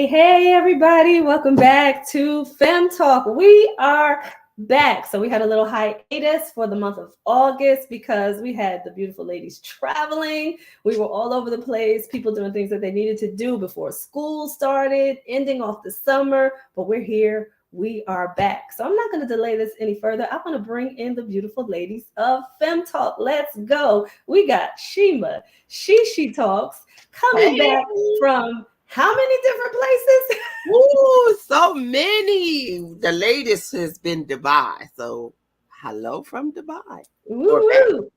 Hey, everybody. Welcome back to FEM Talk. We are back. So we had a little hiatus for the month of August because we had the beautiful ladies traveling. We were all over the place, people doing things that they needed to do before school started, ending off the summer, but we're here. We are back. So I'm not going to delay this any further. I want to bring in the beautiful ladies of FEM Talk. Let's go. We got Shima, She Talks, coming back from how many different places? Ooh, so many. The latest has been Dubai. So hello from Dubai. Woo!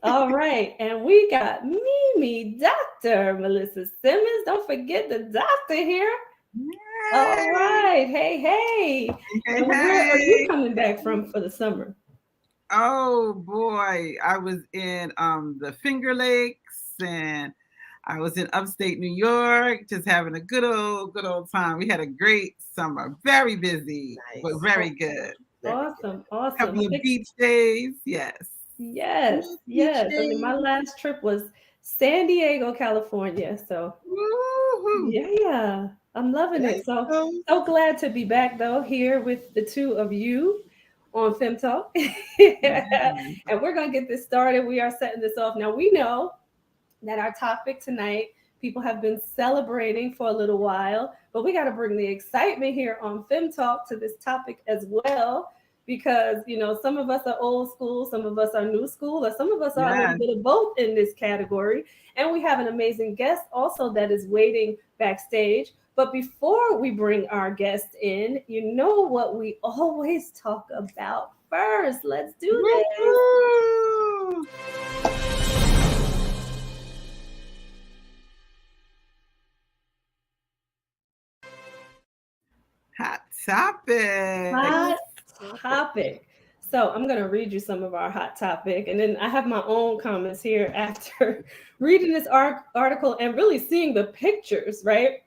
All right. And we got Mimi, Dr. Melissa Simmons. Don't forget the doctor here. Yay. All right. Hey. And where are you coming back from for the summer? Oh boy. I was in the Finger Lakes and I was in upstate New York, just having a good old time. We had a great summer. Very busy, nice. But very good. Awesome. A couple of beach days. Yes. I mean, my last trip was San Diego, California. So yeah, I'm loving it. So glad to be back though, here with the two of you on FEM Talk. And we're gonna get this started. We are setting this off. Now we know that our topic tonight, people have been celebrating for a little while, but we got to bring the excitement here on FEM Talk to this topic as well, because, you know, some of us are old school, some of us are new school, or some of us are a little bit of both in this category. And we have an amazing guest also that is waiting backstage. But before we bring our guest in, you know what we always talk about first. Let's do this. Hot topic. So I'm going to read you some of our hot topic, and then I have my own comments here after reading this article and really seeing the pictures, right?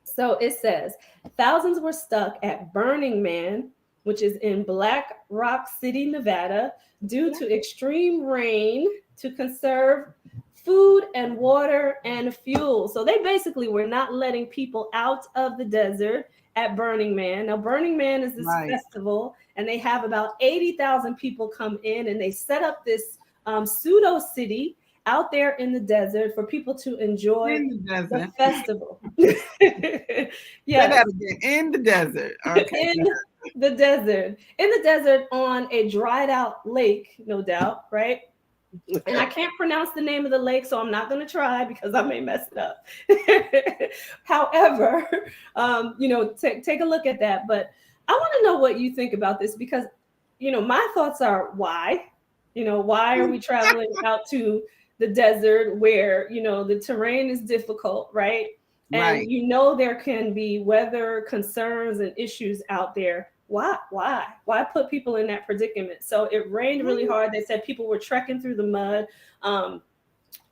So it says, thousands were stuck at Burning Man, which is in Black Rock City, Nevada, due to extreme rain to conserve food and water and fuel. So they basically were not letting people out of the desert at Burning Man. Now, Burning Man is this festival, and they have about 80,000 people come in, and they set up this pseudo city out there in the desert for people to enjoy the festival. Yeah, in the desert. Okay. In the desert on a dried out lake, no doubt, right? And I can't pronounce the name of the lake, so I'm not going to try because I may mess it up. However, you know, take a look at that. But I want to know what you think about this, because my thoughts are why? Why are we traveling out to the desert where, the terrain is difficult, right? And Right. there can be weather concerns and issues out there. Why? Why put people in that predicament? So it rained really hard. They said people were trekking through the mud.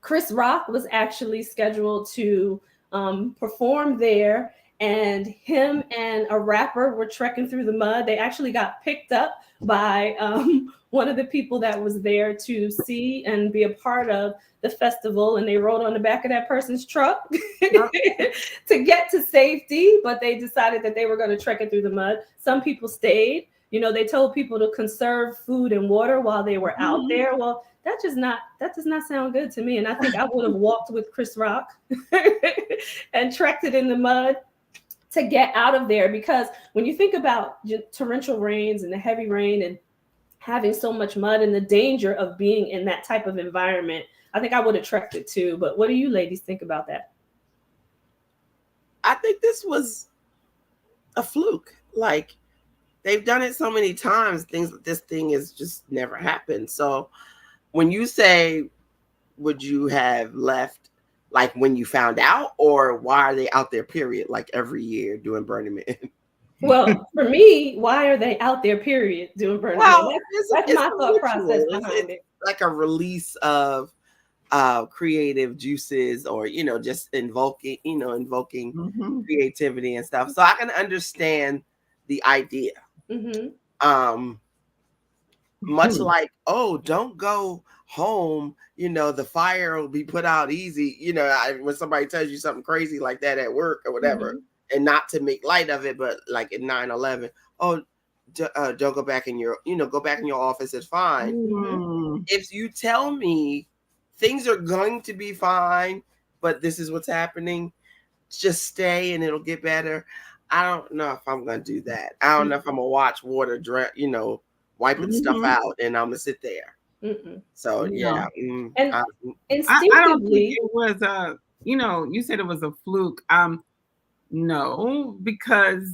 Chris Rock was actually scheduled to perform there, and him and a rapper were trekking through the mud. They actually got picked up by one of the people that was there to see and be a part of the festival, and they rode on the back of that person's truck to get to safety, but they decided that they were going to trek it through the mud. Some people stayed. They told people to conserve food and water while they were out there. Well, that does not sound good to me. And I think I would have walked with Chris Rock and trekked it in the mud to get out of there. Because when you think about torrential rains and the heavy rain and having so much mud and the danger of being in that type of environment, I think I would have trekked it too. But what do you ladies think about that? I think this was a fluke. Like, they've done it so many times. This thing has just never happened. So when you say, would you have left like when you found out, or why are they out there, period, like every year doing Burning Man? Well, for me, why are they out there, period, doing Burning Man? That's my thought process behind it. Like a release of creative juices, or just invoking creativity and stuff. So I can understand the idea. Much like, oh, don't go home, the fire will be put out easy, when somebody tells you something crazy like that at work or whatever, and not to make light of it, but like at 9/11, oh, don't go back in your, go back in your office, it's fine. If you tell me things are going to be fine, but this is what's happening, just stay and it'll get better. I don't know if I'm going to do that. I don't know if I'm going to watch water, wiping stuff out, and I'm going to sit there. So, yeah. And instinctively, I don't think it was you said it was a fluke. No, because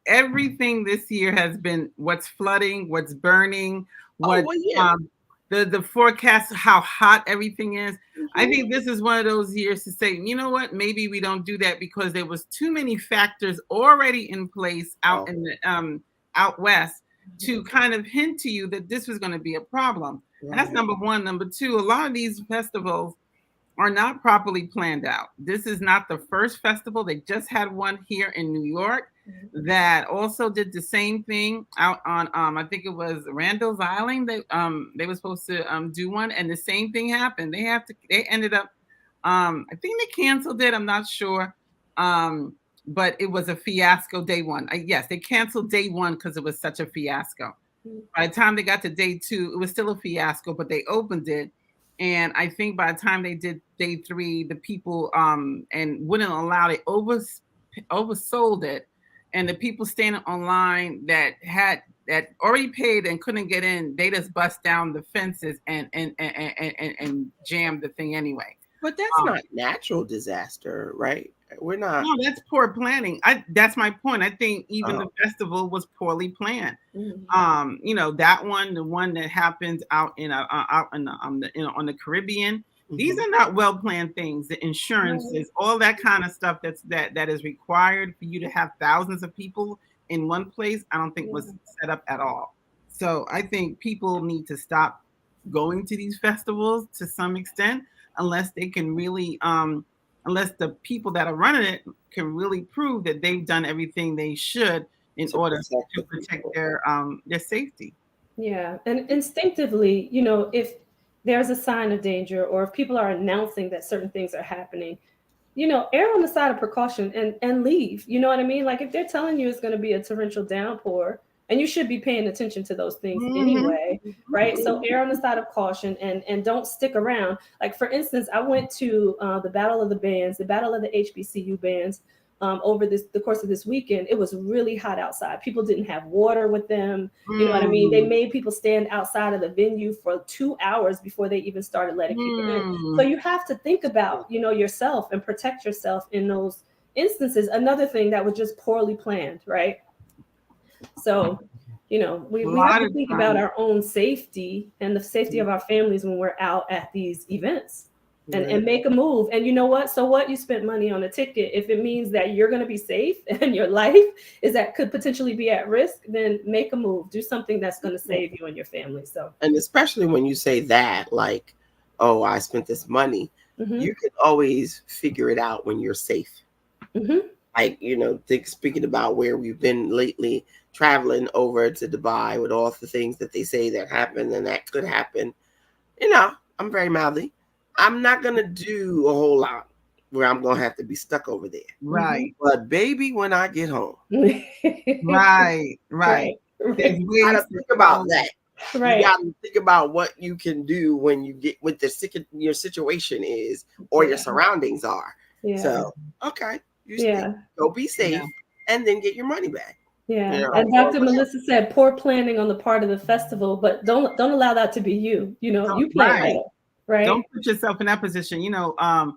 everything this year has been what's flooding, what's burning, the forecast, how hot everything is. I think this is one of those years to say, you know what, maybe we don't do that, because there was too many factors already in place out in the out west to kind of hint to you that this was going to be a problem. And that's number one. Number two, a lot of these festivals are not properly planned out. This is not the first festival. They just had one here in New York that also did the same thing out on I think it was Randall's Island. They were supposed to do one, and the same thing happened. They ended up I think they canceled it. I'm not sure. But it was a fiasco day one. Yes, they canceled day one because it was such a fiasco. By the time they got to day two, it was still a fiasco, but they opened it. And I think by the time they did day three, the people and wouldn't allow it, oversold it. And the people standing online that already paid and couldn't get in, they just bust down the fences and jammed the thing anyway. But that's not natural disaster, right? We're not. No, that's poor planning. That's my point. I think even the festival was poorly planned. That one, the one that happened out on the Caribbean. These are not well planned things. The insurances, all that kind of stuff that is required for you to have thousands of people in one place, I don't think was set up at all. So I think people need to stop going to these festivals to some extent, unless they can really unless the people that are running it can really prove that they've done everything they should in order to protect their safety. Yeah, and instinctively, if there's a sign of danger, or if people are announcing that certain things are happening, err on the side of precaution and leave. You know what I mean? Like, if they're telling you it's going to be a torrential downpour, and you should be paying attention to those things anyway, right? So err on the side of caution and don't stick around. Like, for instance, I went to the Battle of the Bands, the Battle of the HBCU bands over the course of this weekend. It was really hot outside. People didn't have water with them. You know what I mean? They made people stand outside of the venue for 2 hours before they even started letting people in. So you have to think about, yourself and protect yourself in those instances. Another thing that was just poorly planned, right? So, you know, we have to think about our own safety and the safety of our families when we're out at these events. And make a move. And you know what? So what? You spent money on a ticket. If it means that you're going to be safe and your life could potentially be at risk, then make a move. Do something that's going to save you and your family. So, and especially when you say that, like, oh, I spent this money, you can always figure it out when you're safe. Like, you know, speaking about where we've been lately, traveling over to Dubai with all the things that they say that happened and that could happen. You know, I'm very mouthy. I'm not going to do a whole lot where I'm going to have to be stuck over there. Right. But baby, when I get home. Right. You got to think about that. Right. You got to think about what you can do when you get what your situation is or your surroundings are. So, okay. Go be safe and then get your money back. Yeah. You know, and Dr. Melissa said poor planning on the part of the festival, but don't allow that to be you. You know, you plan well. Right. Don't put yourself in that position. You know,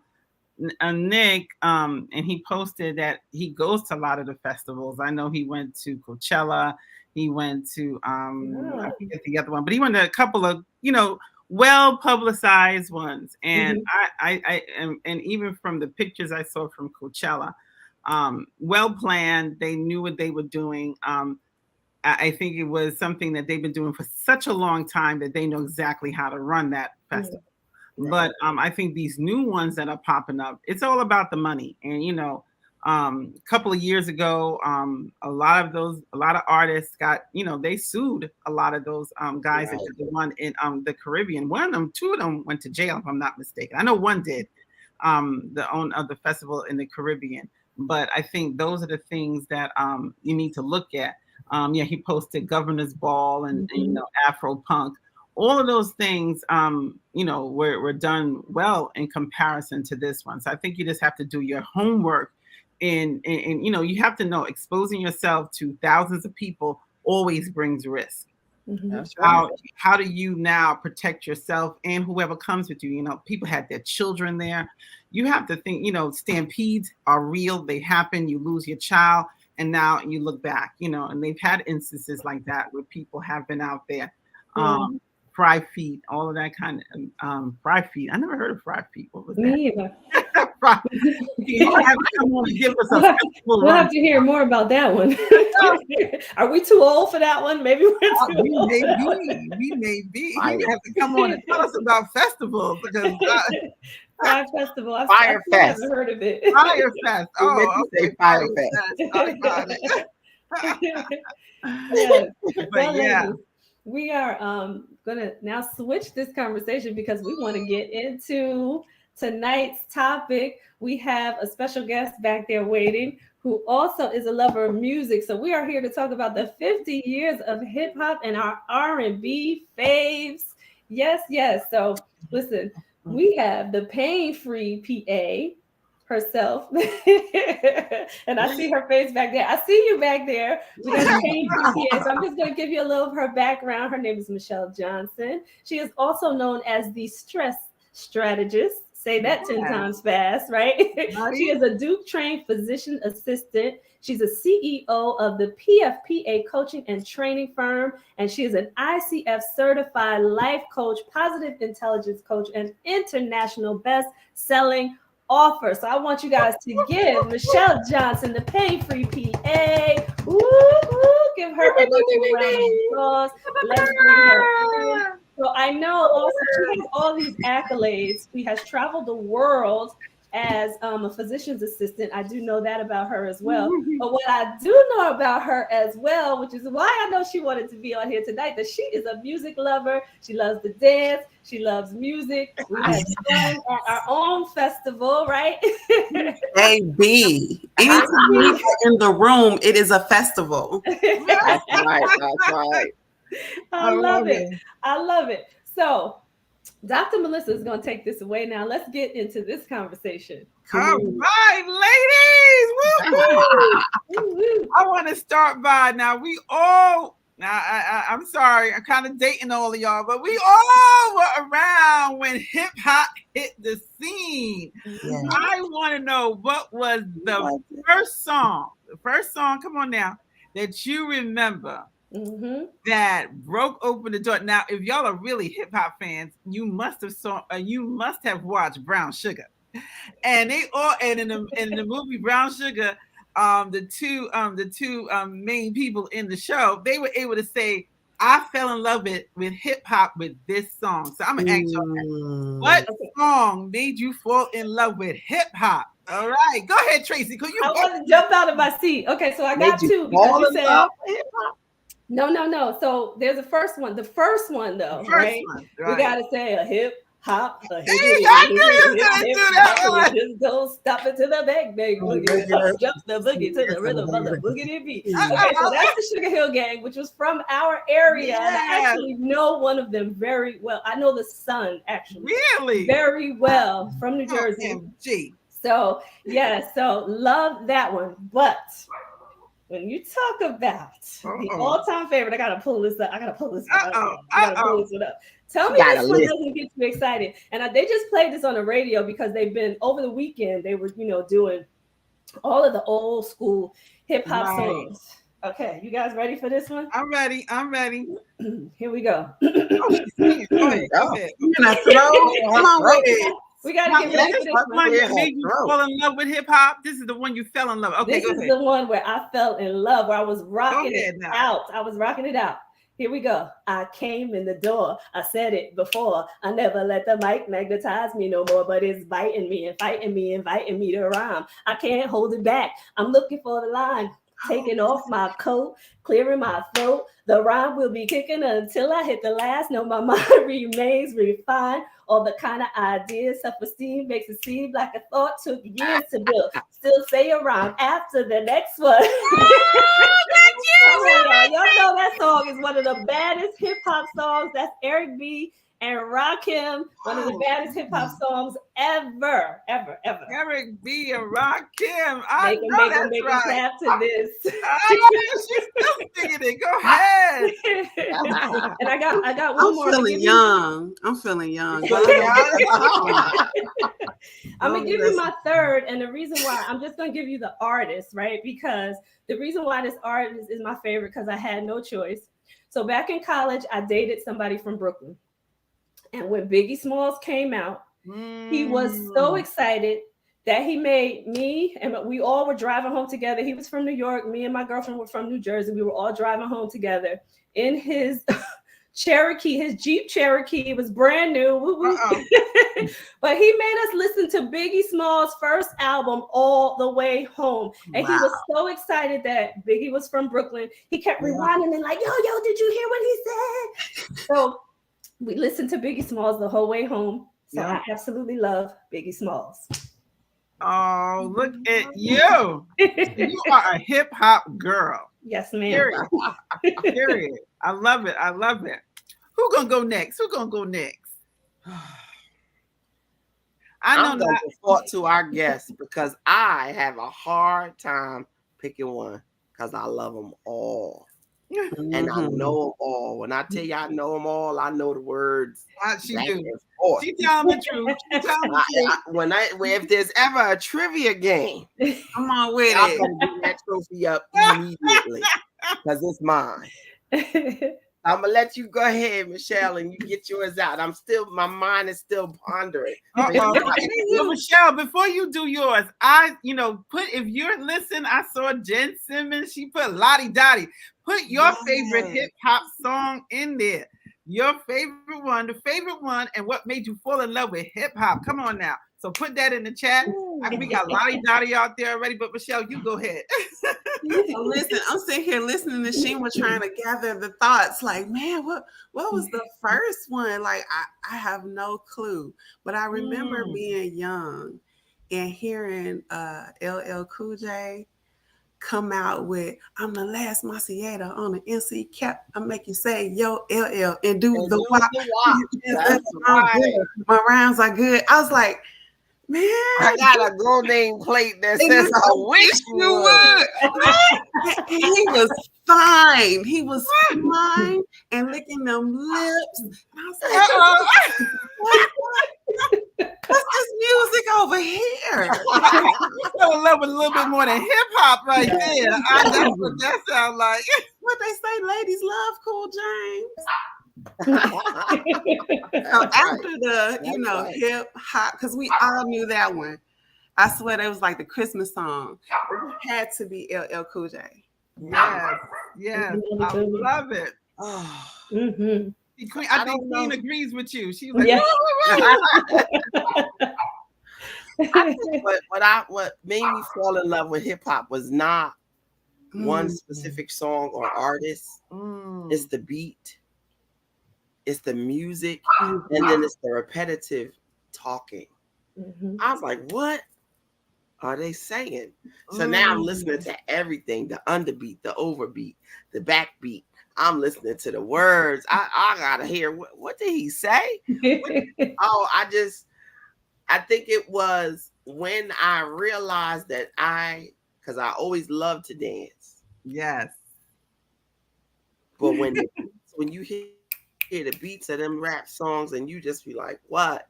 Nick, and he posted that he goes to a lot of the festivals. I know he went to Coachella. He went to I forget the other one, but he went to a couple of, you know, well publicized ones. And I and even from the pictures I saw from Coachella, well planned. They knew what they were doing. I think it was something that they've been doing for such a long time that they know exactly how to run that festival. But I think these new ones that are popping up, it's all about the money. And, you know, a couple of years ago, a lot of artists got, you know, they sued a lot of those guys that did the one in the Caribbean. Two of them went to jail, if I'm not mistaken. I know one did, the owner of the festival in the Caribbean. But I think those are the things that you need to look at. He posted Governor's Ball and you know, Afro Punk. All of those things, you know, were done well in comparison to this one. So I think you just have to do your homework, and you know, you have to know exposing yourself to thousands of people always brings risk. How do you now protect yourself and whoever comes with you? You know, people had their children there. You have to think, you know, stampedes are real. They happen. You lose your child, and now you look back, you know, and they've had instances like that where people have been out there. Fry feet, all of that kind of fry feet. I never heard of fry feet. What was that? Me either. You have to come on and give us a we'll have to hear more about that one. Are we too old for that one? Maybe we're too old. We may be. You have to come on and tell us about festivals because Fire Festival. Fire Fest. I never heard of it. Fire Fest. Oh, okay. Fire Fest. I got it. Yes. But yeah. We are going to now switch this conversation because we want to get into tonight's topic. We have a special guest back there waiting who also is a lover of music. So we are here to talk about the 50 years of hip hop and our R&B faves. Yes. So listen, we have the pain-free PA herself. And I see her face back there. I see you back there. We got pain-free PA. So I'm just going to give you a little of her background. Her name is Michelle Johnson. She is also known as the stress strategist. Say that 10 times fast, right? She is a Duke-trained physician assistant. She's a CEO of the PFPA coaching and training firm, and she is an ICF certified life coach, positive intelligence coach, and international best-selling author. So I want you guys to give Michelle Johnson the pain-free PA. Give her a round of applause. Let's bring her in. So I know also she has all these accolades. She has traveled the world as a physician's assistant. I do know that about her as well. But what I do know about her as well, which is why I know she wanted to be on here tonight, that she is a music lover. She loves to dance. She loves music. We have fun at our own festival, right? Baby, anytime we get in the room, it is a festival. That's right. I love it. So Dr. Melissa is going to take this away now. Let's get into this conversation. All right, ladies. I want to start by I'm sorry, I'm kind of dating all of y'all, but we all were around when hip hop hit the scene. Yeah. I want to know what was the first song, come on now, that you remember that broke open the door. Now, if y'all are really hip hop fans, you must have watched Brown Sugar, and they all and in the movie Brown Sugar, the two main people in the show, they were able to say, I fell in love with hip hop with this song. So I'm gonna ask y'all, what song made you fall in love with hip hop? All right, go ahead, Tracy. I want to jump out of my seat. Okay, so I got two because you said no. So there's the first one. The first one though, right? We gotta say a hip hop, a hip hop. Just don't stop it to the bang boogie. Jump the boogie to the rhythm of the boogie beat. Okay, so that's the Sugar Hill Gang, which was from our area. And I actually know one of them very well. I know the son actually very well from New Jersey. So so love that one. But when you talk about the all-time favorite, I gotta pull this up. I gotta pull this one up. Tell me this one doesn't get you excited. And they just played this on the radio because they've been over the weekend. They were, doing all of the old school hip hop songs. Okay, you guys ready for this one? I'm ready. Here we go. Go ahead. We gotta get ready for this one. Made you fall in love with hip hop. This is the one you fell in love. Okay, this is the one where I fell in love, where I was rocking it out. I was rocking it out. Here we go. I came in the door. I said it before. I never let the mic magnetize me no more, but it's biting me and fighting me, inviting me to rhyme. I can't hold it back. I'm looking for the line. Taking off my coat, clearing my throat. The rhyme will be kicking until I hit the last. No, my mind remains refined. All the kind of ideas, self-esteem makes it seem like a thought took years to build. Still say a rhyme after the next one. Y'all know that song is one of the baddest hip hop songs. That's Eric B. and Rakim, one of the baddest hip hop songs ever. Eric B. and Rakim. Make them clap to this. She's still singing it. Go ahead. And I got one more. I'm feeling young. I'm gonna give you my third, and the reason why I'm just gonna give you the artist, right? Because the reason why this artist is my favorite, because I had no choice. So back in college, I dated somebody from Brooklyn. And when Biggie Smalls came out, he was so excited that he made me, and we all were driving home together. He was from New York. Me and my girlfriend were from New Jersey. We were all driving home together in his Cherokee, his Jeep Cherokee. It was brand new. But he made us listen to Biggie Smalls' first album all the way home. And he was so excited that Biggie was from Brooklyn. He kept rewinding and like, yo, did you hear what he said? So we listened to Biggie Smalls the whole way home. So I absolutely love Biggie Smalls. Oh, look at you. You are a hip hop girl. Yes, ma'am. Period. I love it. Who's gonna go next? I'm going to default to our guests because I have a hard time picking one because I love them all. And I know them all. When I tell you I know them all, I know the words. She telling the truth. If there's ever a trivia game, come on with I'm gonna get that trophy up immediately because it's mine. I'm gonna let you go ahead, Michelle, and you get yours out. My mind is still pondering. Michelle, before you do yours, if you're listening, I saw Jen Simmons. She put Lottie Dottie. Put your favorite hip hop song in there. Your favorite one, the favorite one, and what made you fall in love with hip hop. Come on now. So put that in the chat. We got Lottie Dottie out there already, but Michelle, you go ahead. Listen, I'm sitting here listening to Shima trying to gather the thoughts. Like, man, what was the first one? Like, I have no clue. But I remember being young and hearing LL Cool J come out with "I'm the last Maciata on the NC cap. I make you say yo LL and do the wop. My rhymes are good." I was like, man, I got a girl name plate that says I wish you would. He was fine. He was fine and licking them lips. And I was like, what's this music over here? I fell in love with a little bit more than hip hop right there. That's what that sounds like. what they say, ladies love Cool James. So after the, hip hop, because we all knew that one. I swear that was like the Christmas song. It had to be LL Cool J. Yes, yes, I love it. Oh. Mm-hmm. I think Queen agrees with you. She's like, Yeah. I think what made me fall in love with hip hop was not one specific song or artist. It's the beat, it's the music, and then it's the repetitive talking. I was like, what are they saying? So now I'm listening to everything, the underbeat, the overbeat, the backbeat. I'm listening to the words. I gotta hear what did he say? I think it was when I realized that because I always loved to dance. Yes. But when you hear the beats of them rap songs and you just be like, what?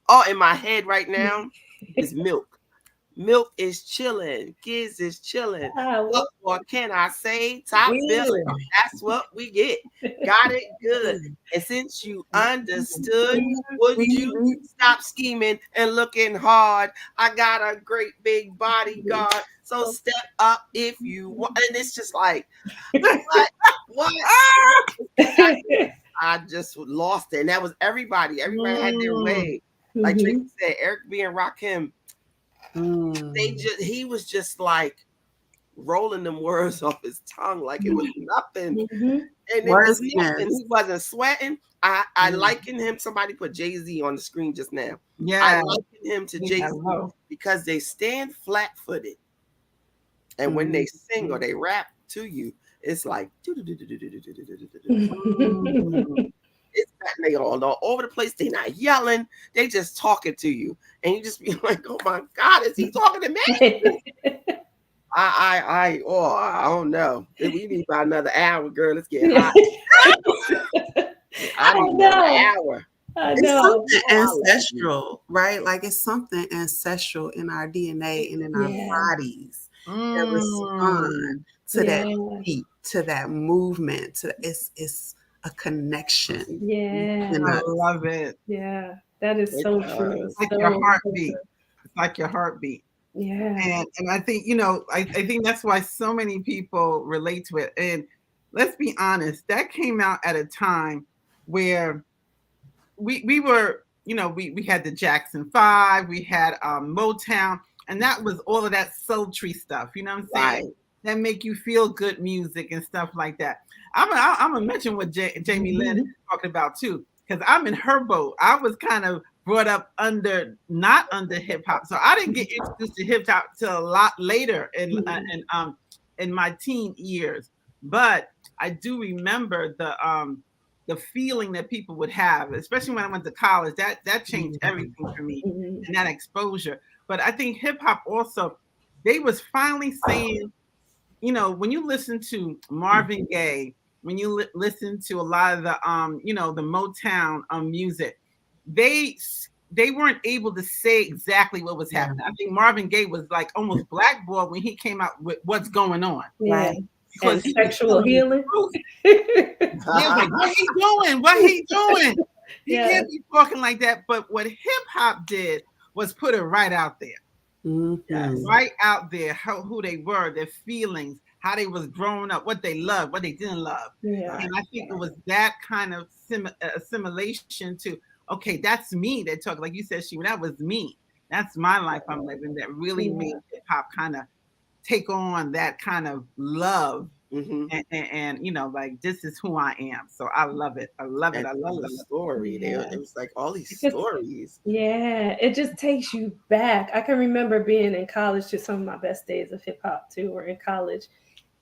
Oh, in my head right now is Milk. Milk is chilling. Kids is chilling. What more can I say? Top billing. That's what we get. Got it good. And since you understood, would you stop scheming and looking hard? I got a great big bodyguard. So step up if you want. And it's just like, what? I just lost it. And that was everybody. Everybody had their way. Like Tracy said, Eric B and Rakim. He was just like rolling them words off his tongue like it was nothing. And it was nothing. He wasn't sweating. I likened him. Somebody put Jay-Z on the screen just now. Yeah, I likened him to Jay-Z because they stand flat-footed. And when they sing or they rap to you, it's like it's that they all over the place. They're not yelling. They just talking to you. And you just be like, oh my God, is he talking to me? I don't know. We need about another hour, girl. Let's get hot. I need another hour. It's something ancestral, right? Like it's something ancestral in our DNA and in our bodies that respond to that beat, to that movement. It's a connection. Yeah, I love it. Yeah, that is so true. It's like your heartbeat. It's like your heartbeat. Yeah, and I think I think that's why so many people relate to it. And let's be honest, that came out at a time where we were, we had the Jackson 5, we had Motown, and that was all of that sultry stuff. You know what I'm saying? Right. That make you feel good music and stuff like that. I'm gonna mention what Jamie Lynn is talking about too, because I'm in her boat. I was kind of brought up not under hip hop, so I didn't get introduced to hip hop till a lot later in my teen years. But I do remember the feeling that people would have, especially when I went to college. That changed everything for me, and that exposure. But I think hip hop also, they was finally saying, when you listen to Marvin Gaye, when you listen to a lot of the the Motown music, they weren't able to say exactly what was happening. I think Marvin Gaye was like almost blackballed when he came out with What's Going On, right? Because sexual healing. He was like, what he doing? What he doing? He can't be talking like that. But what hip hop did was put it right out there. Right out there, who they were, their feelings, how they was growing up, what they loved, what they didn't love. And I think it was that kind of assimilation to, okay, that's me. They talk, like you said, that was me. That's my life I'm living, that really made hip hop kind of take on that kind of love. And like, this is who I am. So I love it. I love it. I love the story. It was like all these stories. Yeah, it just takes you back. I can remember being in college, to some of my best days of hip hop too, were in college.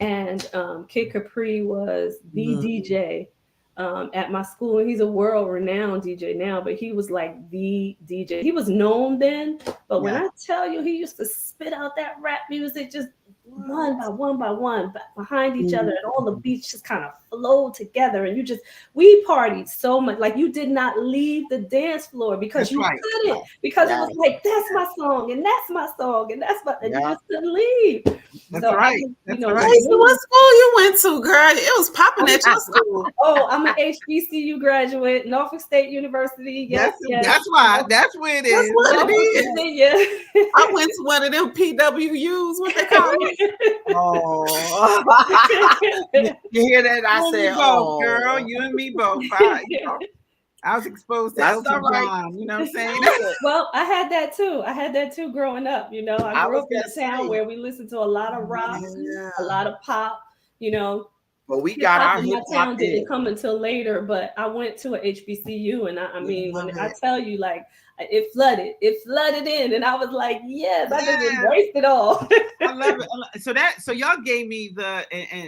And Kid Capri was the DJ at my school. And he's a world-renowned DJ now, but he was like the DJ. He was known then, but when I tell you, he used to spit out that rap music just one by one behind each other, and all the beats just kind of flowed together, and we partied so much. Like, you did not leave the dance floor because couldn't, because it was like, that's my song and that's my song and that's my, and you just couldn't leave. That's So right. That's right. Hey, so what school you went to, girl? It was popping at your school. Oh, I'm an HBCU graduate, Norfolk State University. Yes, That's why. That's where it That's is. what it is. Virginia. I went to one of them PWUs, what they call it. Oh, you hear that? I You and me said, both, oh, girl. You and me both. I was exposed to That's Elton all right. John. You know what I'm saying? Well, I had that too. I had that too growing up. You know, I grew was up in a gonna town say. where we listened to a lot of rock, Yeah. a lot of pop. You know, But we hip got hop our in hip my hop town in. didn't come until later, but I went to a HBCU, and I mean, when I tell you, like, it flooded in, and I was like, yes, I just embraced it all. I love it. So y'all gave me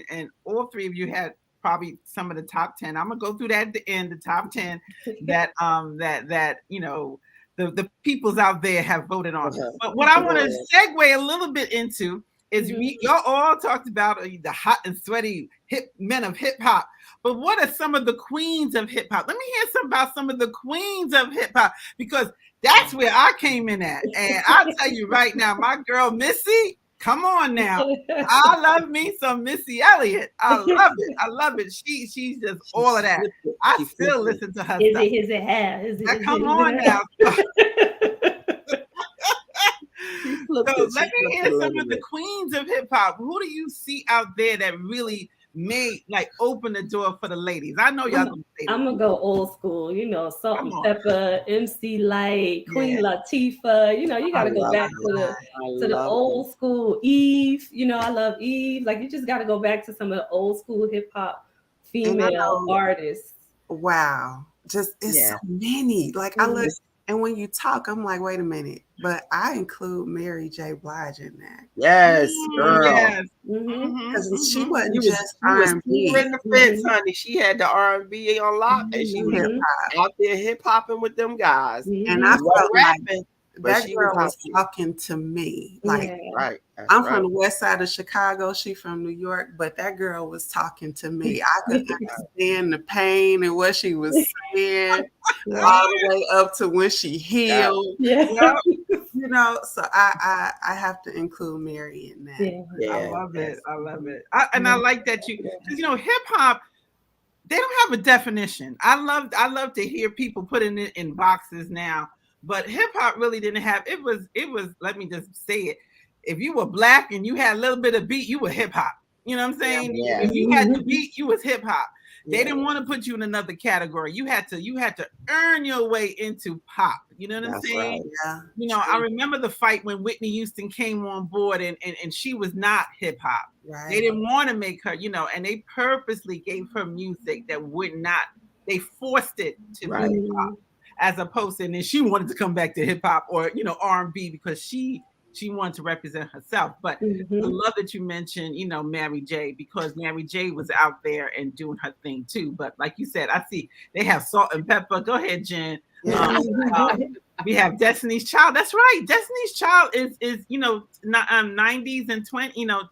and all three of you had probably some of the top 10. I'm gonna go through that at the end, the top 10 that you know the peoples out there have voted on. But what I want to segue a little bit into is y'all all talked about the hot and sweaty men of hip hop. But what are some of the queens of hip hop? Let me hear about some of the queens of hip hop, because that's where I came in at. And I'll tell you right now, my girl Missy, come on now. I love me some Missy Elliott. I love it. I love it. She's just all of that. I still listen to her stuff. Come on now. So let me hear some of the queens of hip hop. Who do you see out there that really open the door for the ladies? I know y'all gonna say I'm gonna go old school, you know, Salt and Pepper, MC Light, Queen Latifah. You know, you gotta go back to the old school. Eve, you know, I love Eve. Like, you just gotta go back to some of the old school hip hop female artists. Wow, just it's so many. Like I look, and when you talk, I'm like, wait a minute, but I include Mary J. Blige in that. Yes, girl. Yes. Because she wasn't just R&B. In the fence, honey. She had the R&B on lock, and she was out there hip hopping with them guys. And I felt rapping. That girl was talking to me. Like, I'm from the west side of Chicago. She from New York, but that girl was talking to me. I could understand the pain and what she was saying, all the way up to when she healed. You know, so I have to include Mary in that. I love it. I love it. And I like that because you know, hip hop, they don't have a definition. I love to hear people putting it in boxes now. But hip hop really didn't have it was let me just say it. If you were black and you had a little bit of beat, you were hip hop. You know what I'm saying? If you had the beat, you was hip hop. They didn't want to put you in another category. You had to earn your way into pop. You know what I'm saying? Yeah. You know, I remember the fight when Whitney Houston came on board and she was not hip hop. Right. They didn't want to make her, you know, and they purposely gave her music that would not, they forced it to be hip hop. As opposed to, and then she wanted to come back to hip hop or, you know, R&B because she wanted to represent herself. But I love that you mentioned, you know, Mary J, because Mary J was out there and doing her thing too. But like you said, I see they have Salt and Pepper. Go ahead, Jen. We have Destiny's Child. That's right. Destiny's Child is you know, 90s and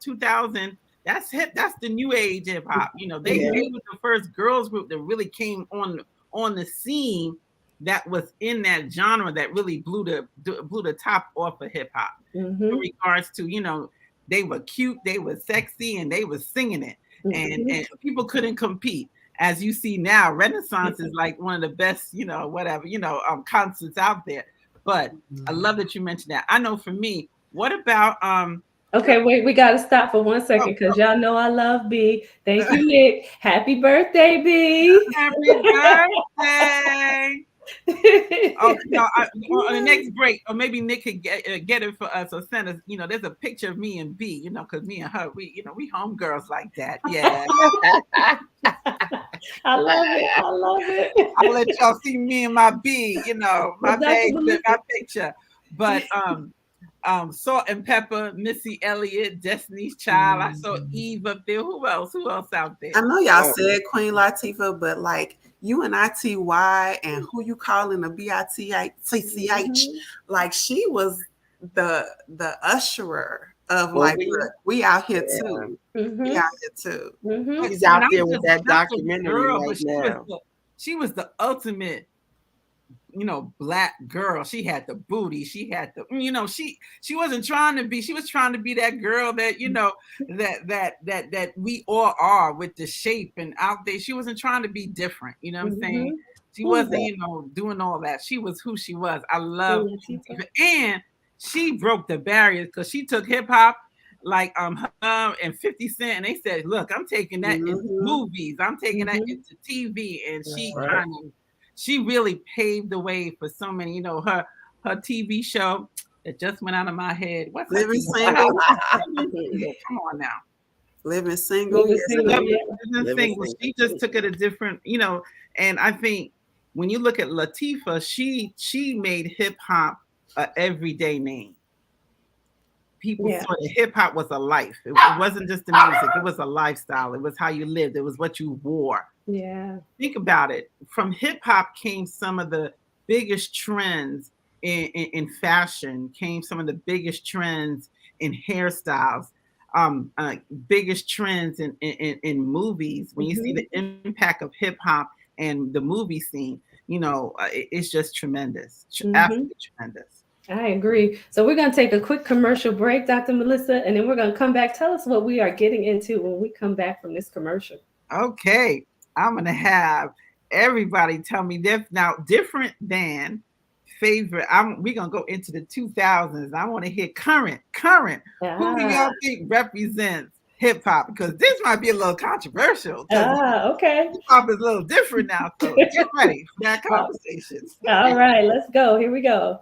2000. That's hip. That's the new age hip hop. You know, they were the first girls group that really came on the scene that was in that genre that really blew the top off of hip hop in regards to, you know, they were cute, they were sexy, and they were singing it, and people couldn't compete. As you see now, Renaissance is like one of the best, you know, whatever, you know, concerts out there. But I love that you mentioned that. I know for me, what about Okay, wait, we gotta stop for 1 second because y'all know I love B. Thank you, Nick. Happy birthday, B. Happy birthday. On the next break, or maybe Nick could get it for us or send us. You know, there's a picture of me and B. You know, because me and her, we homegirls like that. Yeah, I love it. I'll let y'all see me and my B. You know, my babe, my picture. But Salt and Pepper, Missy Elliott, Destiny's Child. I saw Eve up there. Who else out there? I know y'all said Queen Latifah, but like UNITY and who you calling a BITCH, like she was the usherer of we out here too. We out here too. She's out there with that documentary right now. She was the ultimate black girl. She had the booty. She had the, she wasn't trying to be. She was trying to be that girl that that we all are, with the shape and out there. She wasn't trying to be different. You know what I'm saying? She wasn't, doing all that. She was who she was. I love, and she broke the barriers because she took hip hop like her and 50 Cent, and they said, look, I'm taking that into movies, I'm taking that into TV, and she really paved the way for so many. Her TV show that just went out of my head. What's Living Single? Come on now. Living Single. Living Single. She just took it a different, and I think when you look at Latifah, she made hip hop an everyday name. People saw that hip hop was a life. It wasn't just the music. It was a lifestyle. It was how you lived. It was what you wore. Yeah. Think about it. From hip hop came some of the biggest trends in fashion, came some of the biggest trends in hairstyles, biggest trends in movies. When you see the impact of hip hop and the movie scene, it's just tremendous. Absolutely tremendous. I agree. So we're going to take a quick commercial break, Dr. Melissa, and then we're going to come back. Tell us what we are getting into when we come back from this commercial. Okay. I'm going to have everybody tell me this now, different than favorite. We're going to go into the 2000s. I want to hear current. Who do y'all think represents hip hop? Because this might be a little controversial. Okay. Hip hop is a little different now. So get ready for that conversation. All right, let's go. Here we go.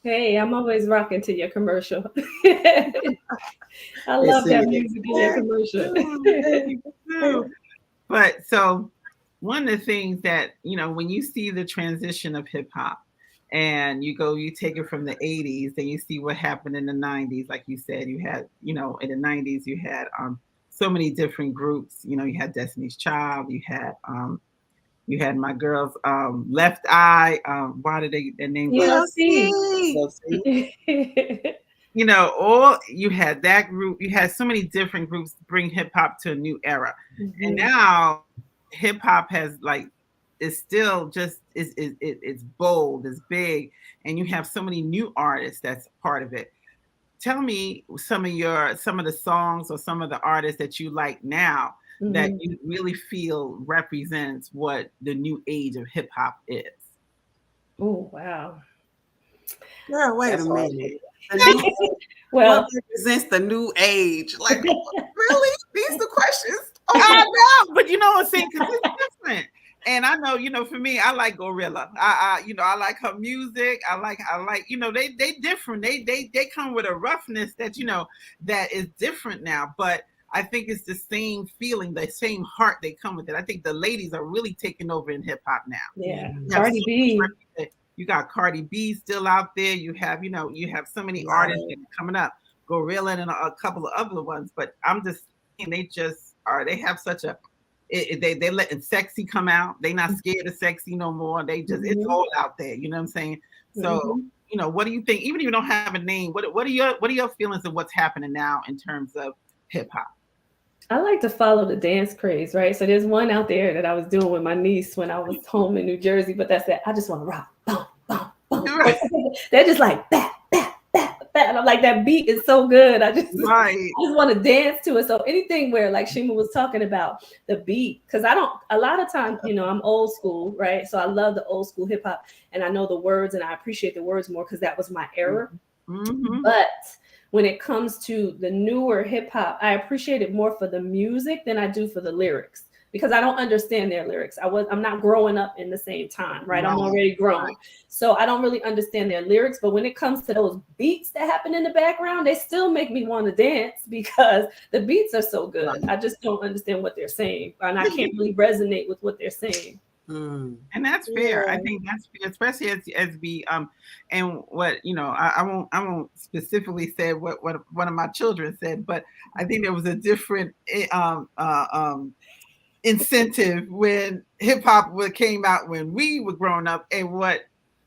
Hey, I'm always rocking to your commercial. I love that music in your commercial. But so one of the things that, when you see the transition of hip hop and you take it from the 80s, then you see what happened in the 90s. Like you said, you had, in the 90s, you had so many different groups. You had Destiny's Child, you had my girls, Left Eye. Why did their name? TLC. All you had that group. You had so many different groups bring hip hop to a new era, and now hip hop has it's still just it's bold, it's big, and you have so many new artists that's part of it. Tell me some of the songs or some of the artists that you like now. That you really feel represents what the new age of hip hop is. Oh, wow. Yeah, wait a minute. Well, what represents the new age? Like, really? These are the questions? Oh, I know, but you know what I'm saying? Because it's different. And I know, for me, I like Gorilla. I like her music. I like, they different. They come with a roughness that, that is different now. But I think it's the same feeling, the same heart they come with it. I think the ladies are really taking over in hip hop now. Yeah, Cardi B. You got Cardi B still out there. You have, so many artists that are coming up, Gorilla and a couple of other ones. But I'm just saying, they have such a, they letting sexy come out. They not scared of sexy no more. They just, it's all out there. You know what I'm saying? So, what do you think? Even if you don't have a name, what are your feelings of what's happening now in terms of hip hop? I like to follow the dance craze, right? So there's one out there that I was doing with my niece when I was home in New Jersey, but that's that. I just want to rock, boom, boom, boom. Right. They're just like bat, bat, bat, bat. And I'm like, that beat is so good. I just want to dance to it. So anything where, like Shima was talking about, the beat, because a lot of times, I'm old school, right? So I love the old school hip hop, and I know the words, and I appreciate the words more because that was my era. But when it comes to the newer hip hop, I appreciate it more for the music than I do for the lyrics. because I don't understand their lyrics. I'm not growing up in the same time, right? I'm already grown. So I don't really understand their lyrics. But when it comes to those beats that happen in the background, they still make me want to dance because the beats are so good. I just don't understand what they're saying. And I can't really resonate with what they're saying. And that's fair. I think that's fair, especially as we and what I won't specifically say what one of my children said, but I think there was a different incentive when hip hop came out when we were growing up, and what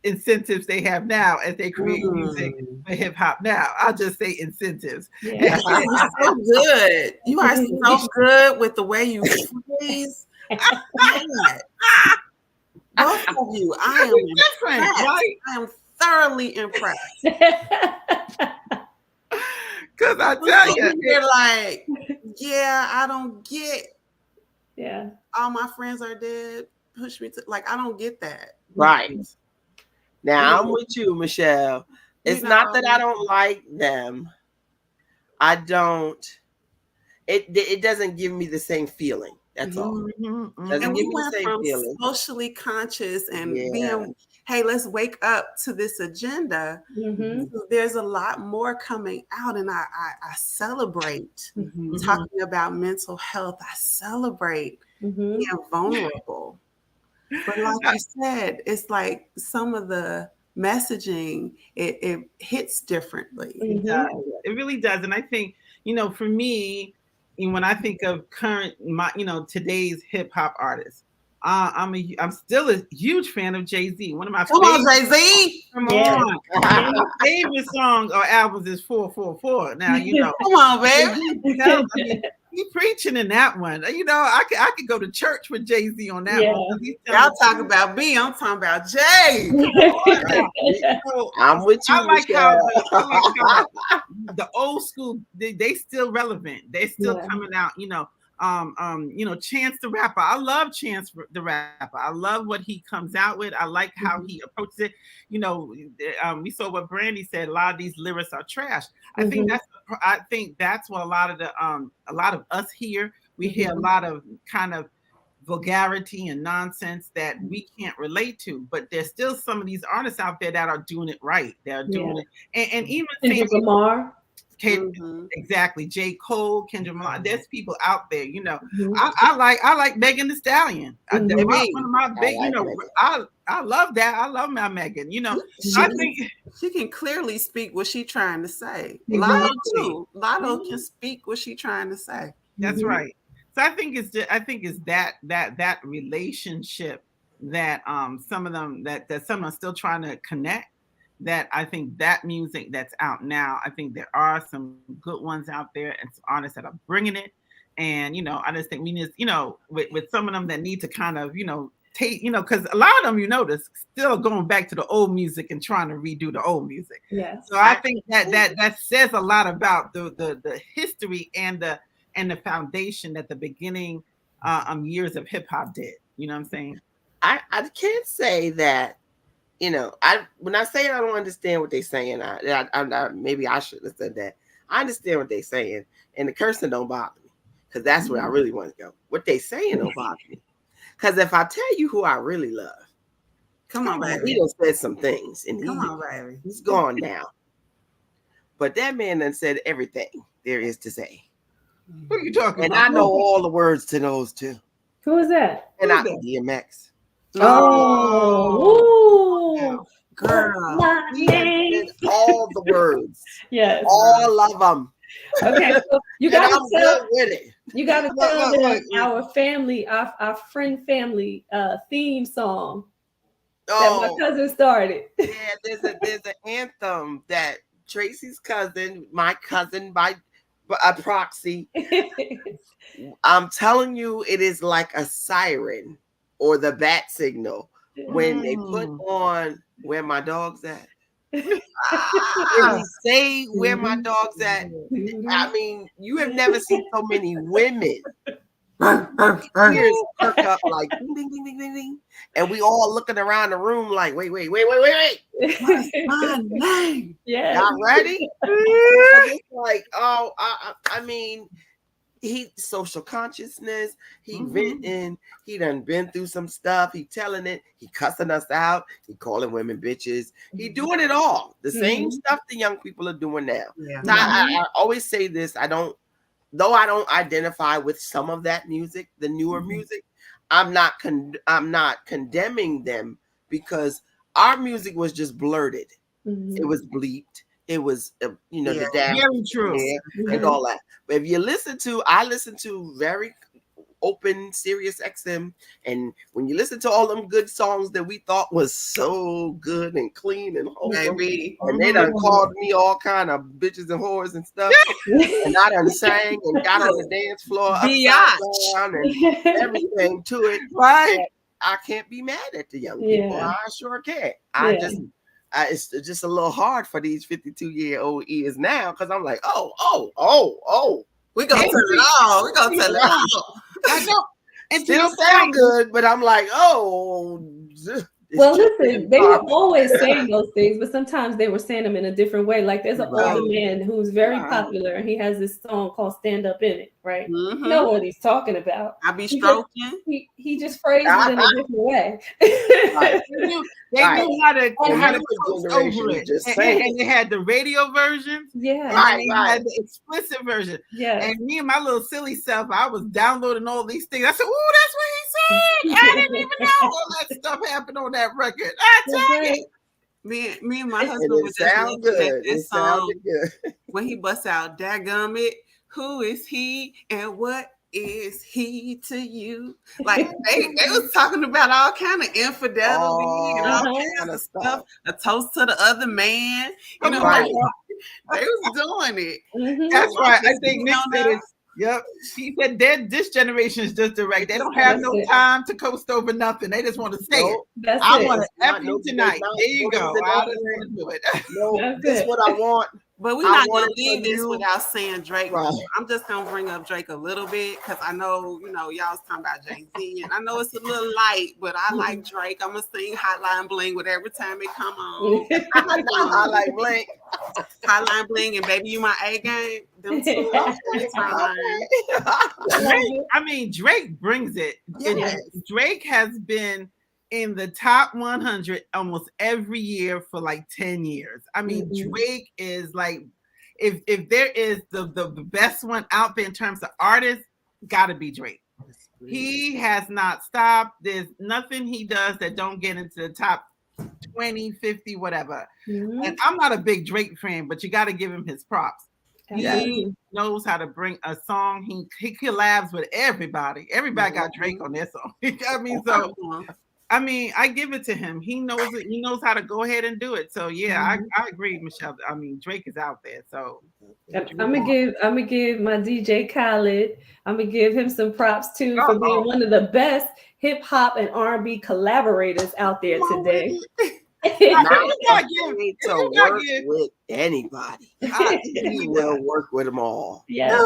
incentives they have now as they create music for hip hop now. I'll just say incentives. Yeah. So good. You are so good with the way you phrase. Both of you, I am different, right? I am thoroughly impressed. Because I tell you, you're like, yeah, I don't get. Yeah. All my friends are dead. Push me to I don't get that. Right. Now I'm with you, Michelle. It's not that I don't like them. I don't. It doesn't give me the same feeling. That's all. And we went from socially conscious and being, hey, let's wake up to this agenda. There's a lot more coming out, and I celebrate talking about mental health. I celebrate being vulnerable. But like I said, it's like some of the messaging, it hits differently. It does. It really does. And I think, for me, when I think of today's hip hop artists, I'm still a huge fan of Jay-Z. One of my Jay-Z. Come on. My favorite song or albums is 444. Now, Come on, baby. He preaching in that one. I could go to church with Jay-Z on that one. Y'all talking about me. I'm talking about Jay. I'm with you. I like how the old school, they still relevant. They're still coming out, Chance the Rapper. I love Chance the Rapper. I love what he comes out with. I like how he approaches it. We saw what Brandy said. A lot of these lyrics are trash. I think that's what a lot of us hear. We hear a lot of kind of vulgarity and nonsense that we can't relate to, but there's still some of these artists out there that are doing it right. They're doing it, and even Kendrick Lamar. Exactly, J. Cole, Kendrick Lamar. There's people out there, I like Megan Thee Stallion. One of my big, I love that. I love my Megan. I think she can clearly speak what she's trying to say. Lotto too. Lotto can speak what she's trying to say. That's right. So I think it's that relationship that some of them that some are still trying to connect. That I think that music that's out now, I think there are some good ones out there and some artists that are bringing it. And, I just think we need, with some of them that need to kind of, take, because a lot of them, they're still going back to the old music and trying to redo the old music. Yes. So I think that says a lot about the history and the foundation that the beginning years of hip hop did. You know what I'm saying? I can't say that. When I say I don't understand what they're saying, I maybe I should have said that. I understand what they're saying, and the cursing don't bother me, because that's where I really want to go. What they saying don't bother me, because if I tell you who I really love, come on, baby, he done said some things, and baby, he's gone now. But that man done said everything there is to say. What are you talking about? And I know all the words to those too. Who is that? And I DMX. Oh, girl, all the words. Yes, all of them. Okay, so you got to tell with it. You got to tell them our family, our friend family theme song that my cousin started. Yeah, there's an anthem that Tracy's cousin, my cousin by a proxy. I'm telling you, it is like a siren or the bat signal when they put on Where My Dog's At. When we say Where My Dog's At, I mean, you have never seen so many women ears perk up like ding, ding, ding, ding, ding, ding. And we all looking around the room like, wait. What's my name? Yeah. Y'all ready? It's like, I mean, he social consciousness, he venting, he done been through some stuff, he telling it, he cussing us out, he calling women bitches, he doing it all. The same stuff the young people are doing now. Yeah. Now, I always say this, I don't identify with some of that music, the newer music, I'm not condemning them, because our music was just blurted. It was bleeped. It was, the dash very true, and all that. But if you I listen to very open Sirius XM, and when you listen to all them good songs that we thought was so good and clean and wholesome, and they done called me all kind of bitches and whores and stuff, and I done sang and got on the dance floor upside down and everything to it, right? I can't be mad at the young people. I sure can't. It's just a little hard for these 52-year-old ears now, because I'm like, we gonna tell it all. We gonna tell it all. I know. And still sound good, but I'm like, well, listen, they were always saying those things, but sometimes they were saying them in a different way. Like there's an older man who's very popular, and he has this song called "Stand Up in It," right? You know what he's talking about. I be stroking. He just phrased it in a different way. They knew how to coast over it. And they had the radio version. Yeah. And they had the explicit version. Yeah. And me and my little silly self, I was downloading all these things. I said, "Oh, that's what he said. I didn't even know all that stuff happened on that record." I tell you. Me and my husband was just looking at this song when he busts out, "Dadgummit, who is he and what is he to you?" Like they was talking about all kind of infidelity and all kinds of stuff. A toast to the other man. You know, like, they was doing it. That's right. I think Nick said it. Yep. He said this generation is just direct. They don't have no time to coast over nothing. They just want to say it. I want to F you tonight. There you go. I just want to do it. No, this is what I want. But we're not going to leave this without saying Drake. Right. I'm just going to bring up Drake a little bit, because I know, y'all was talking about Jay-Z, and I know it's a little light, but I like Drake. I'm going to sing Hotline Bling with every time it come on. Hotline Bling. Hotline Bling and Baby You My A Game. Them two. Drake brings it. Yes. Drake has been in the top 100 almost every year for like 10 years. I mean, Drake is like, if there is the best one out there in terms of artists, gotta be Drake. He has not stopped. There's nothing he does that don't get into the top 20, 50, whatever. And I'm not a big Drake fan, but you got to give him his props. He knows how to bring a song. He collabs with everybody. Everybody got Drake on their song. I mean, I give it to him. He knows it. He knows how to go ahead and do it. So I agree, Michelle. I mean, Drake is out there. So I'm gonna give my DJ Khaled. I'm gonna give him some props too for being one of the best hip hop and R&B collaborators out there today. Not need to work with anybody. He will work with them all. Yeah.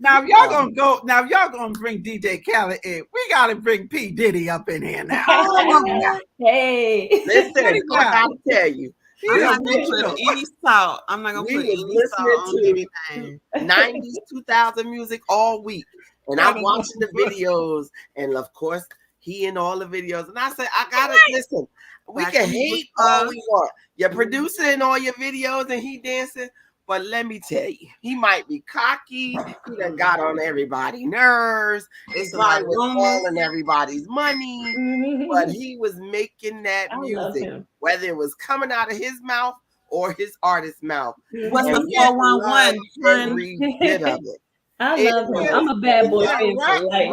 Now if y'all gonna bring DJ Khaled in, we gotta bring P. Diddy up in here now. Hey, listen, I gotta tell you. I'm not gonna put any salt. I'm not gonna put any salt on anything. 90s, 2000 music all week, and I'm watching the videos, and of course he in all the videos, and I said, I gotta listen. We can hate all we want. You're producing all your videos and he dancing, but let me tell you, he might be cocky. He done got on everybody's nerves. It's like calling everybody's money, but he was making that music, whether it was coming out of his mouth or his artist's mouth. What's the 411? Every bit of it. I love him. I'm a bad boy fan for life.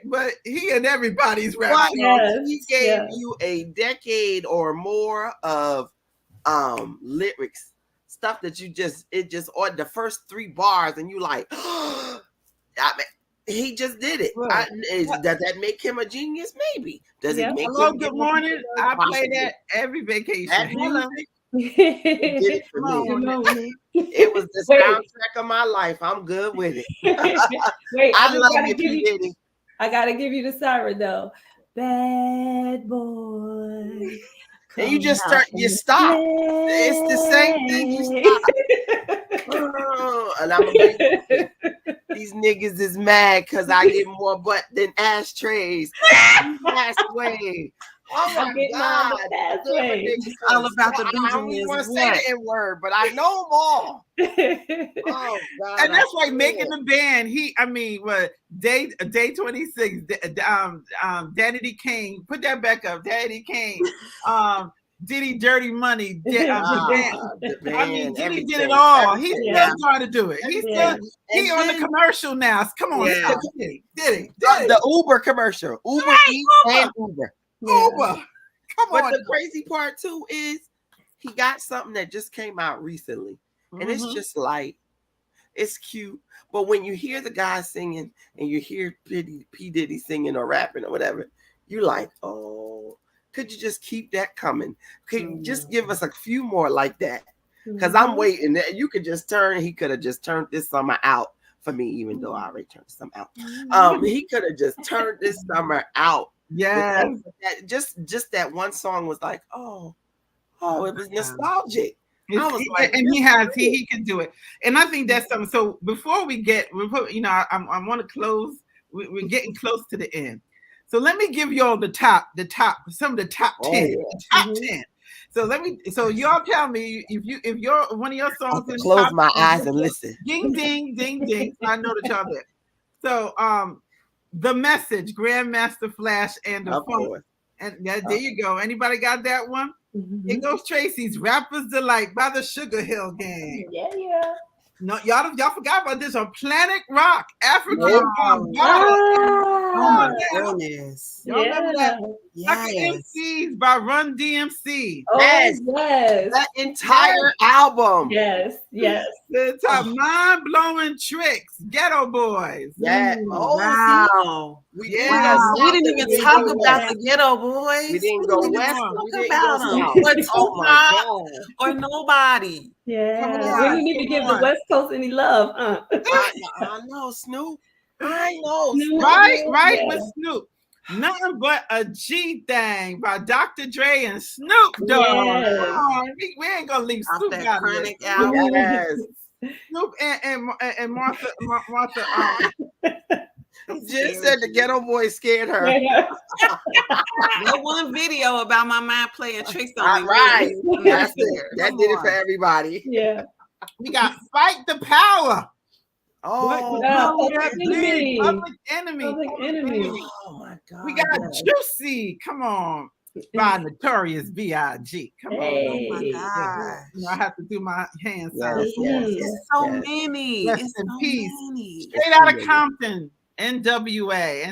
But he and everybody's rap. He gave you a decade or more of lyrics, stuff that or the first 3 bars, and you like, I mean, he just did it. Does that make him a genius? Maybe. Does it make Hello, good morning. I play that every vacation. It was the soundtrack of my life. I'm good with it. I love you, I gotta give you the siren though. Bad boy. And you just stop. It's the same thing. You stop. And I'm These niggas is mad because I get more butt than ashtrays. He passed away. Oh my God. It's all about the I don't even want to say the N-word, but I know them all. Oh God. And that's like making the band. Day 26, Danny D. Kane, put that back up. Danny Kane, Diddy Dirty Money, the band. I mean, Diddy did it all. He's still trying to do it. He on the commercial now. Come on, Diddy. The Uber commercial. Uber Eats and Uber. Uber. Come on. But the crazy part too is he got something that just came out recently. And it's just like, it's cute. But when you hear the guy singing and you hear P. Diddy singing or rapping or whatever, you're like, oh, could you just keep that coming? Could you just give us a few more like that? Because I'm waiting. You could just he could have just turned this summer out for me, even though I already turned some out. He could have just turned this summer out. Yeah. Just that one song was like, oh, it was nostalgic. I was like, and he can do it. And I think that's something. So before we I want to close. We're getting close to the end. So let me give y'all some of the top 10. Top 10. So y'all tell me if you're one of your songs in close my eyes and listen. Ding ding ding ding. So I know that y'all did. So The Message, Grandmaster Flash and the Funk. And there you go. Anybody got that one? It goes Tracy's Rapper's Delight by the Sugar Hill Gang. Yeah. No, y'all forgot about this on Planet Rock, Africa. Oh my goodness. Y'all remember that? MCs by Run DMC. Oh, yes. That entire album. Yes. The Mind-Blowing Tricks, Ghetto Boys. Yeah. Oh, wow. We didn't even talk about the Ghetto Boys. We didn't go west. We didn't talk about them. But Tupac or nobody. Yeah. We didn't even give the West Coast any love, huh? I know, Snoop. I know. Snoop. Right with Snoop. Nothing But a G Thing by Dr. Dre and Snoop Dogg. Yes. We ain't gonna leave Snoop out of it. Yes. Snoop and Martha. Just said the Ghetto Boys scared her. That one video about my mind playing tricks on me. Right. That's it. That did it for everybody. Yeah. We got Fight the Power. Public Enemy. Public Enemy. Oh my God. We got Juicy. Come on. By Notorious B.I.G. Come on. Oh my God. I have to do my hand signs. It's so many. Rest it's in so peace. Many. Straight out of Compton. NWA.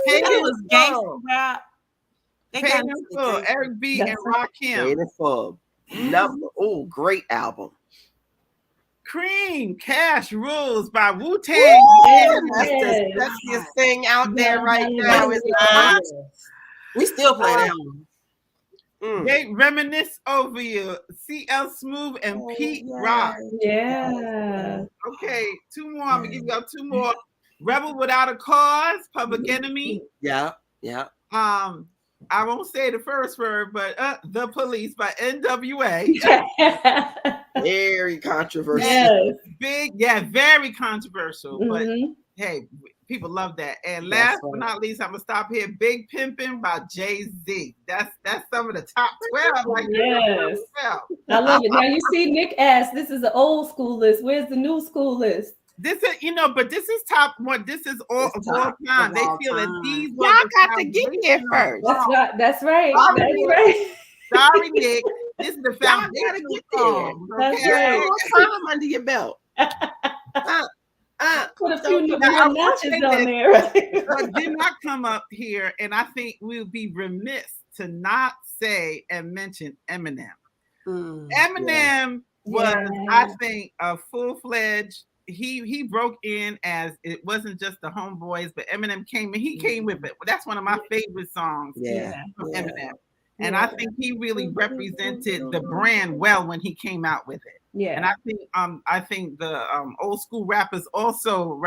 It was gangster rap. Eric B. and Rakim. Oh, great album. Cream, Cash Rules by Wu-Tang. That's the sexiest thing out there right now. We still play that one. They Reminisce Over You. CL Smooth and Pete Rock. Yeah. Okay, two more. I'm gonna give y'all two more. Rebel Without a Cause, Public Enemy. Yeah. I won't say the first word, but The Police by NWA. Very controversial. Yes. Very controversial. But hey, people love that. And last but not least, I'm gonna stop here. Big Pimpin' by Jay-Z. That's some of the top 12. Yes. I love it. Now you see Nick asked, this is an old school list. Where's the new school list? This is, but this is top one. This is all time. They feel that these y'all got to get here first. That's right. Sorry, Nick. This is the foundation. That's right. More time under your belt. Put a few notches on there. But did not come up here, and I think we'll be remiss to not say and mention Eminem. Eminem was, I think, a full-fledged. He broke in as it wasn't just the homeboys, but Eminem came and he came with it. That's one of my favorite songs from Eminem. And I think he really represented the brand well when he came out with it. Yeah. And I think the old school rappers also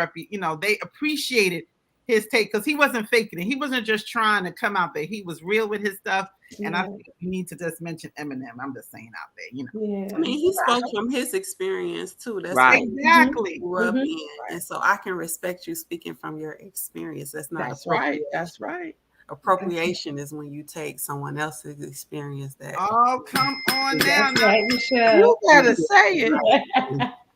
they appreciated his take, because he wasn't faking it. He wasn't just trying to come out there. He was real with his stuff. And I think you need to just mention Eminem. I'm just saying out there, you know. Yeah. I mean, he spoke from his experience too. That's Right. Exactly. And so I can respect you speaking from your experience. That's not That's right. That's right. Appropriation is when you take someone else's experience that. Oh, come on now. That's right, Michelle. You better say it.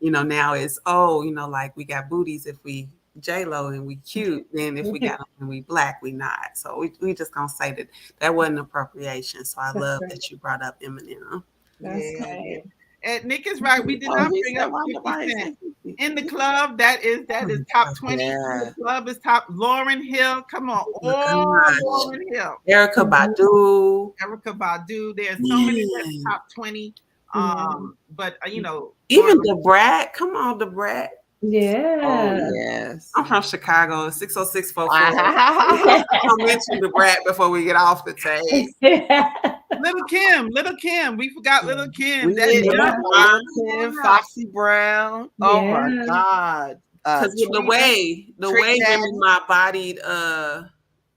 You know, now it's, oh, you know, like we got booties if we J-Lo and we cute, then if we got them and we black, we not. So we just gonna say that wasn't appropriation. So I love that you brought up Eminem. That's right. And Nick is right. We did not bring up 50 Cent. In the club, that is top 20. In the club is top. Lauryn Hill, come on. Lauryn Hill. Erykah Badu. There's so many that's top 20. But you know, even the Brat. Come on, the Brat. Yeah. Oh, yes. I'm from Chicago, 60644. I'll mention the Brat before we get off the tape. Little Kim. We forgot Little Kim. Kim, Foxy Brown. Oh my God. Because the way Remy Ma bodied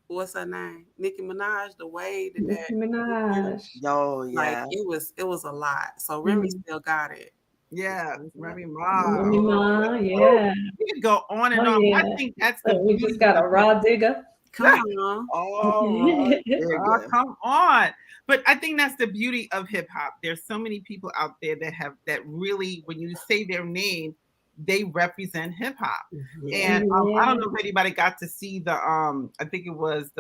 what's her name? Nicki Minaj, the way that Nicki Minaj. Oh yeah. Like it was a lot. So Remy still got it. Yeah, Remy Ma. Yeah. We could go on and on. Yeah. I think that's we just got a raw digger. Come on. Come on. But I think that's the beauty of hip hop. There's so many people out there that really, when you say their name, they represent hip hop. And I don't know if anybody got to see the I think it was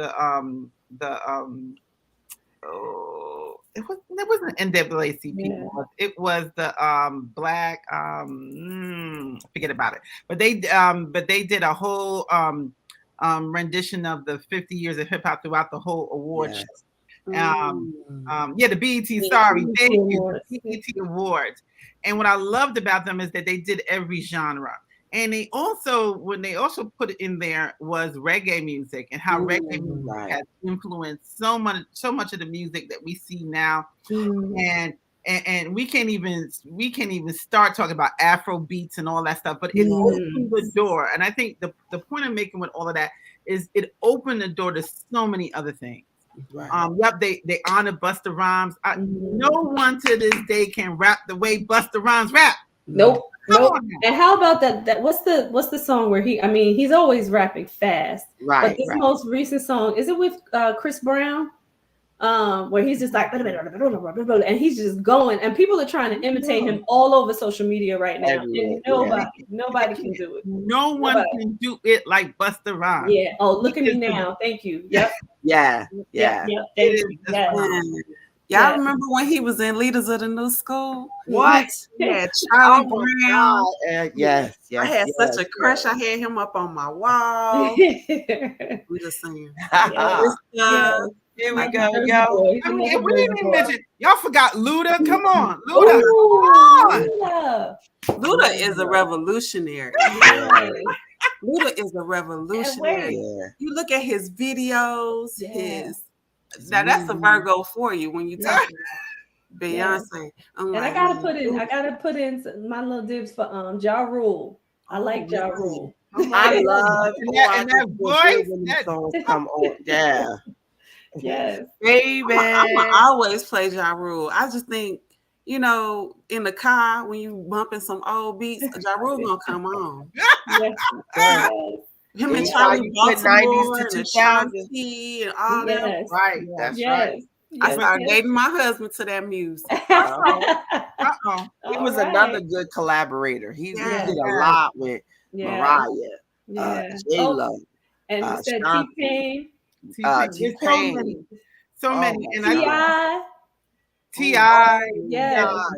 it wasn't NAACP. It was the black forget about it. But they did a whole rendition of the 50 years of hip hop throughout the whole award show. The BET, sorry, thank you, the BET Awards. And what I loved about them is that they did every genre. And when they also put it in there was reggae music, and how reggae music has influenced so much of the music that we see now. And we can't even start talking about Afro beats and all that stuff, but it opened the door. And I think the point I'm making with all of that is it opened the door to so many other things. They honor Busta Rhymes. No one to this day can rap the way Busta Rhymes rap. Nope. And how about that? What's the song where he's always rapping fast. Right. But this most recent song, is it with Chris Brown? Where he's just like, and he's just going, and people are trying to imitate him all over social media right now. And nobody can do it. No one can do it like Busta Rhymes. Yeah. Oh, look at me now. Thank you. Yep. Yeah. Thank you. Y'all remember when he was in Leaders of the New School? What? Yeah, Charlie Brown. Yes. I had such a crush. I had him up on my wall. We just saying. Here we go, yo. I mean, we didn't even mention. Y'all forgot Luda. Come on, Luda. Luda is a revolutionary. Luda is a revolutionary. You look at his videos, now that's a Virgo for you when you talk about Beyonce. And I gotta put in my little dibs for Ja Rule. I like Ja Rule. I love that voice. Come on, Yes, baby. I always play Ja Rule. I just think, in the car when you bumping some old beats, Ja Rule gonna come on. Him and Charlie Baltimore and Shanti and all that. Right, that's right. I started dating my husband to that music. He was another good collaborator. He did a lot with Mariah, J-Lo, and you said T-Pain. So many. And T.I.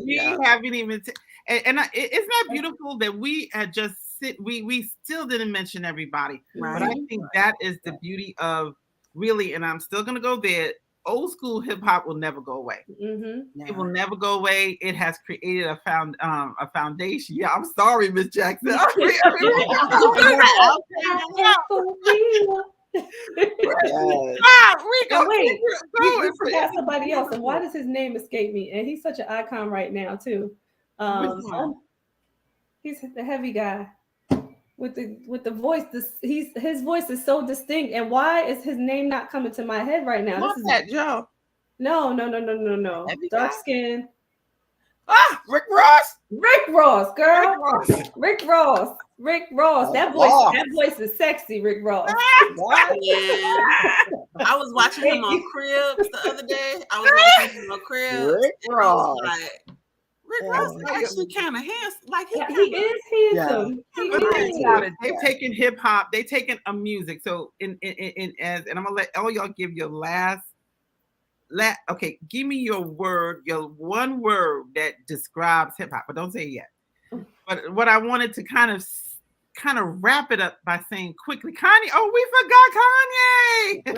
We haven't even. Isn't that beautiful that we had just we still didn't mention everybody, but I think that is the beauty of really, and I'm still gonna go there. Old school hip hop will never go away. It will never go away. It has created a foundation. Yeah, I'm sorry, Miss Jackson. We forgot somebody else, and why does his name escape me? And he's such an icon right now too. He's the heavy guy. with the voice. His voice is so distinct. And why is his name not coming to my head right now? Not that Joe. No. Dark skin. Rick Ross. Rick Ross, girl. Rick Ross. That voice is sexy, Rick Ross. I was watching him on Cribs the other day. Rick Ross. Rick Ross is actually kind of handsome. Like he is handsome. Yeah. They've taken hip hop. They've taken a music. So and I'm gonna let all y'all give your last. Okay, give me your one word that describes hip hop, but don't say it yet. But what I wanted to kind of wrap it up by saying quickly, Kanye. Oh, we forgot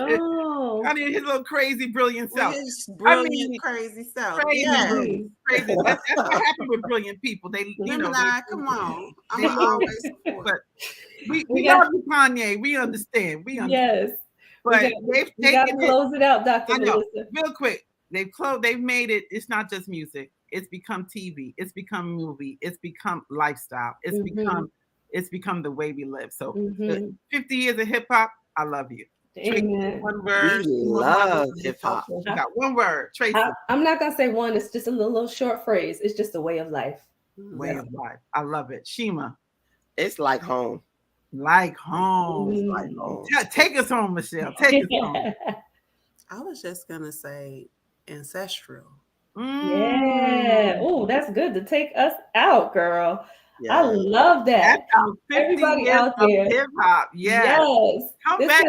Kanye. Oh, Kanye, his little crazy, brilliant self. Crazy self. Crazy. That's what happened with brilliant people. They, come on. I'm always support. But we love you, Kanye. We understand. Yes. But we gotta close it out, Dr. Melissa. Real quick. They've made it. It's not just music. It's become TV. It's become movie. It's become lifestyle. It's become the way we live. So 50 years of hip hop, I love you. Amen. Tracy, one word. We love hip hop. Got one word, Tracy. I'm not gonna say one. It's just a little short phrase. It's just a way of life. Way of life. I love it. Shima. It's like home. Like home. It's like home. Take us home, Michelle. Take us home. I was just gonna say ancestral. Yeah. Oh, that's good to take us out, girl. Yeah. I love that. Everybody out there. Hip hop. Yes. Come back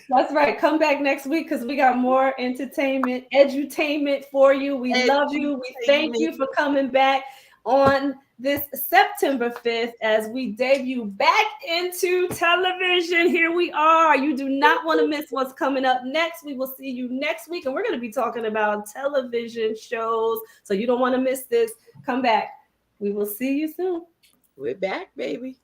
that's right. Come back next week because we got more entertainment, edutainment for you. We love you. We thank you for coming back on this September 5th as we debut back into television. Here we are. You do not want to miss what's coming up next. We will see you next week, and we're going to be talking about television shows. So you don't want to miss this. Come back. We will see you soon. We're back, baby.